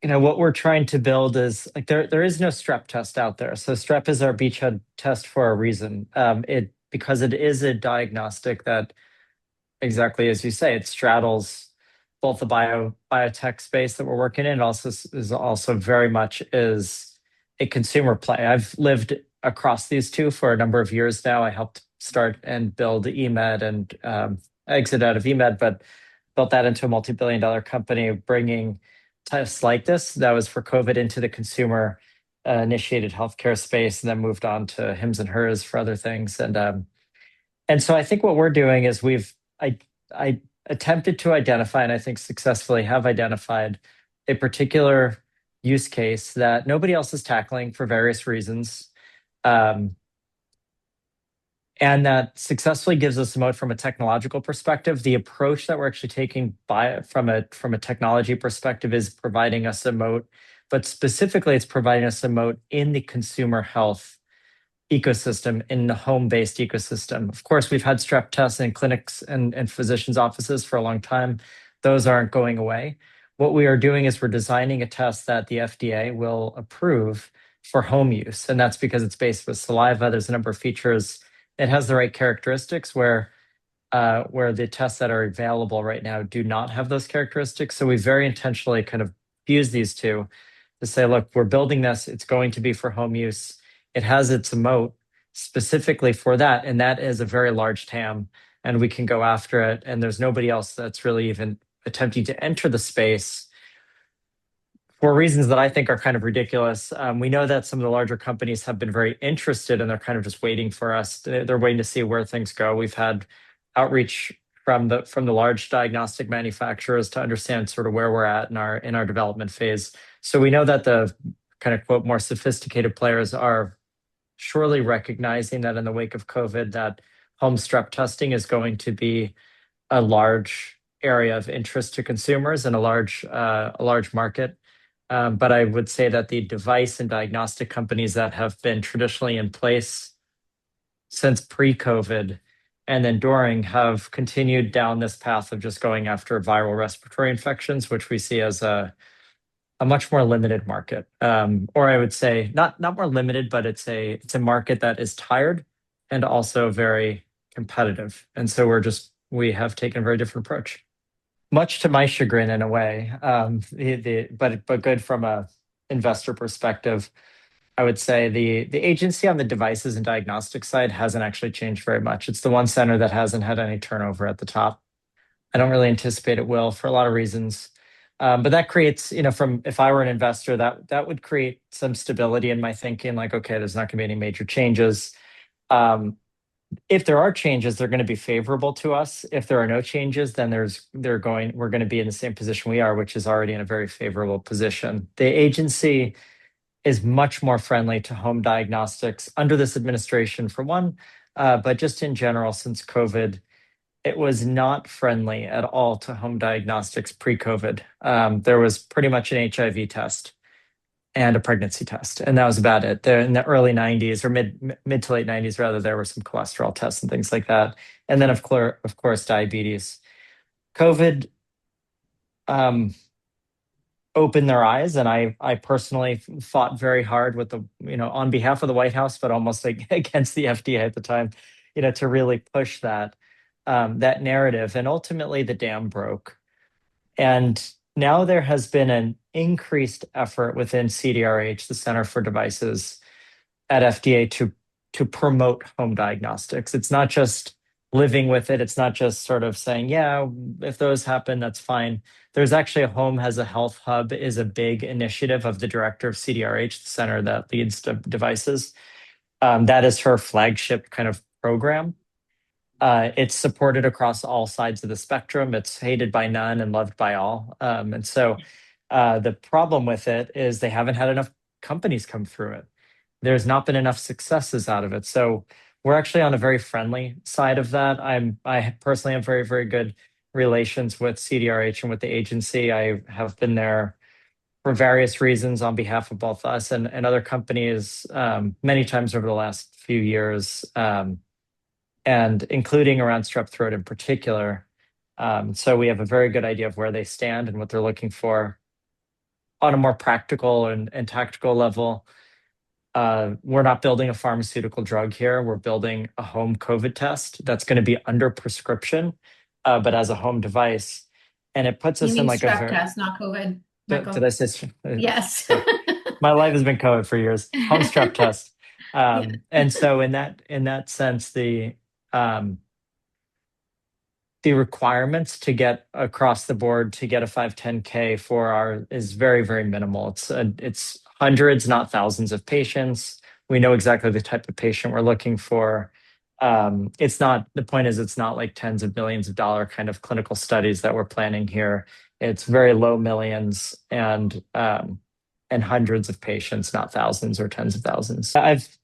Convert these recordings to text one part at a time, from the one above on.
What we're trying to build is like there is no strep test out there. So strep is our beachhead test for a reason. It because it is a diagnostic that exactly as you say, it straddles both the biotech space that we're working in. It also is also very much is a consumer play. I've lived across these two for a number of years now. I helped start and build eMed and exit out of eMed, but built that into a multi-billion-dollar company, bringing tests like this that was for COVID into the consumer initiated healthcare space, and then moved on to hims and hers for other things. And so I think what we're doing is I attempted to identify, and I think successfully have identified a particular use case that nobody else is tackling for various reasons. Um, and that successfully gives us a moat from a technological perspective. The approach that we're actually taking from a technology perspective is providing us a moat, but specifically it's providing us a moat in the consumer health ecosystem, in the home-based ecosystem. Of course, we've had strep tests in clinics and physicians' offices for a long time. Those aren't going away. What we are doing is we're designing a test that the FDA will approve for home use. And that's because it's based with saliva. There's a number of features. It has the right characteristics where the tests that are available right now do not have those characteristics. So we very intentionally kind of fuse these two to say, look, we're building this. It's going to be for home use. It has its moat specifically for that. And that is a very large TAM, and we can go after it. And there's nobody else that's really even attempting to enter the space for reasons that I think are kind of ridiculous. We know that some of the larger companies have been very interested, and they're kind of just waiting for us. They're waiting to see where things go. We've had outreach from the large diagnostic manufacturers to understand sort of where we're at in our development phase. So we know that the kind of quote more sophisticated players are surely recognizing that in the wake of COVID, that home strep testing is going to be a large area of interest to consumers and a large market. But I would say that the device and diagnostic companies that have been traditionally in place since pre-COVID and then during have continued down this path of just going after viral respiratory infections, which we see as a much more limited market. Or I would say not more limited, but it's a market that is tired and also very competitive. And so we have taken a very different approach, much to my chagrin in a way. But good from a investor perspective. I would say the agency on the devices and diagnostic side hasn't actually changed very much. It's the one center that hasn't had any turnover at the top. I don't really anticipate it will for a lot of reasons. But that creates, from if I were an investor, that would create some stability in my thinking. Like, okay, there's not going to be any major changes. Um, if there are changes, they're going to be favorable to us. If there are no changes, then we're going to be in the same position we are, which is already in a very favorable position. The agency is much more friendly to home diagnostics under this administration, for one, but just in general, since COVID, it was not friendly at all to home diagnostics pre-COVID. There was pretty much an HIV test and a pregnancy test, and that was about it. There in the early '90s or mid to late '90s, rather, there were some cholesterol tests and things like that, and then of course diabetes. COVID um, opened their eyes, and I personally fought very hard with on behalf of the White House, but almost like against the FDA at the time, to really push that narrative. And ultimately, the dam broke. And now there has been an increased effort within CDRH, the Center for Devices at FDA, to promote home diagnostics. It's not just living with it. It's not just sort of saying, yeah, if those happen, that's fine. There's actually a home has a health hub is a big initiative of the director of CDRH, the center that leads devices. That is her flagship kind of program. It's supported across all sides of the spectrum. It's hated by none and loved by all. And so the problem with it is they haven't had enough companies come through it. There's not been enough successes out of it. So we're actually on a very friendly side of that. I personally have very, very good relations with CDRH and with the agency. I have been there for various reasons on behalf of both us and other companies many times over the last few years. And including around strep throat in particular. So we have a very good idea of where they stand and what they're looking for. on a more practical and tactical level, we're not building a pharmaceutical drug here. We're building a home COVID test that's going to be under prescription, but as a home device. And it puts You us in mean like a strep very, test, not COVID, did Michael? I say, Yes. yeah, my life has been COVID for years. Home strep test. Yeah. And so in that sense, um, the requirements to get across the board to get a 510(k) for our is very, very minimal. It's hundreds, not thousands of patients. We know exactly the type of patient we're looking for. It's not, the point is it's not like tens of millions of dollar kind of clinical studies that we're planning here. It's very low millions and hundreds of patients, not thousands or tens of thousands. I've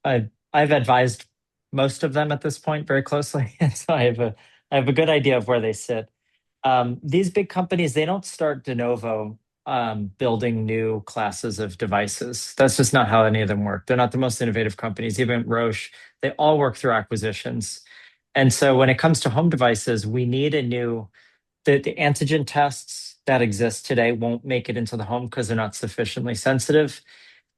advised most of them at this point very closely, and so I have a good idea of where they sit. These big companies, they don't start de novo building new classes of devices. That's just not how any of them work. They're not the most innovative companies. Even Roche, they all work through acquisitions. And so when it comes to home devices, we need a new, the antigen tests that exist today won't make it into the home because they're not sufficiently sensitive.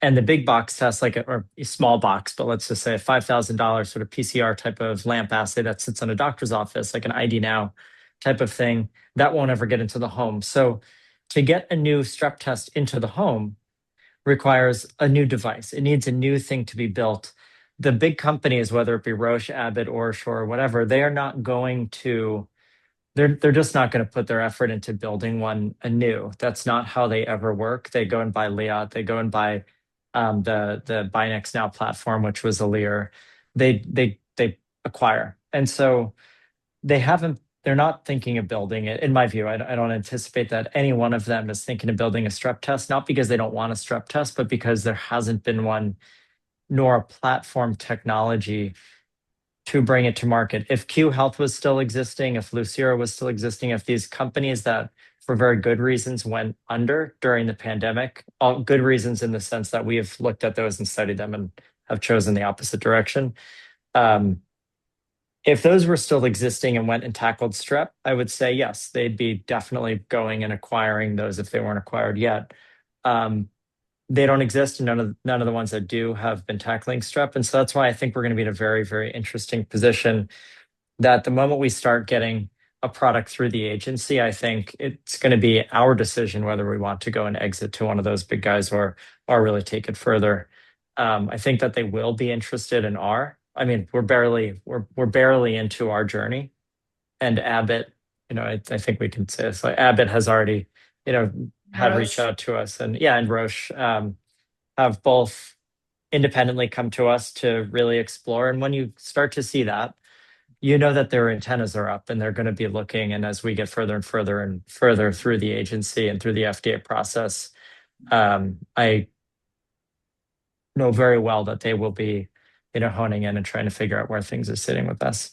And the big box test, like or a small box, but let's just say a $5,000 sort of PCR type of lamp assay that sits in a doctor's office, like an ID Now type of thing, that won't ever get into the home. So to get a new strep test into the home requires a new device. It needs a new thing to be built. The big companies, whether it be Roche, Abbott, OraSure, or whatever, they are not going to they're just not going to put their effort into building one anew. That's not how they ever work. They go and buy Liat. They go and buy the Binex Now platform, which was a Lear. They acquire, and so they haven't. They're not thinking of building it. In my view, I don't anticipate that any one of them is thinking of building a strep test. Not because they don't want a strep test, but because there hasn't been one, nor a platform technology to bring it to market. If Q Health was still existing, if Lucira was still existing, if these companies that for very good reasons went under during the pandemic, all good reasons in the sense that we have looked at those and studied them and have chosen the opposite direction. Um, if those were still existing and went and tackled strep, I would say yes, they'd be definitely going and acquiring those if they weren't acquired yet. Um, they don't exist, and none of the ones that do have been tackling strep, and so that's why I think we're going to be in a very, very interesting position. That the moment we start getting a product through the agency, I think it's going to be our decision whether we want to go and exit to one of those big guys or really take it further. I think that they will be interested in our. I mean, we're barely into our journey, and Abbott, I think we can say this. Like Abbott has already, had reached Roche. out to us, and yeah, and Roche have both independently come to us to really explore. And when you start to see that, you know that their antennas are up and they're going to be looking. And as we get further and further and further through the agency and through the FDA process, I know very well that they will be, honing in and trying to figure out where things are sitting with us.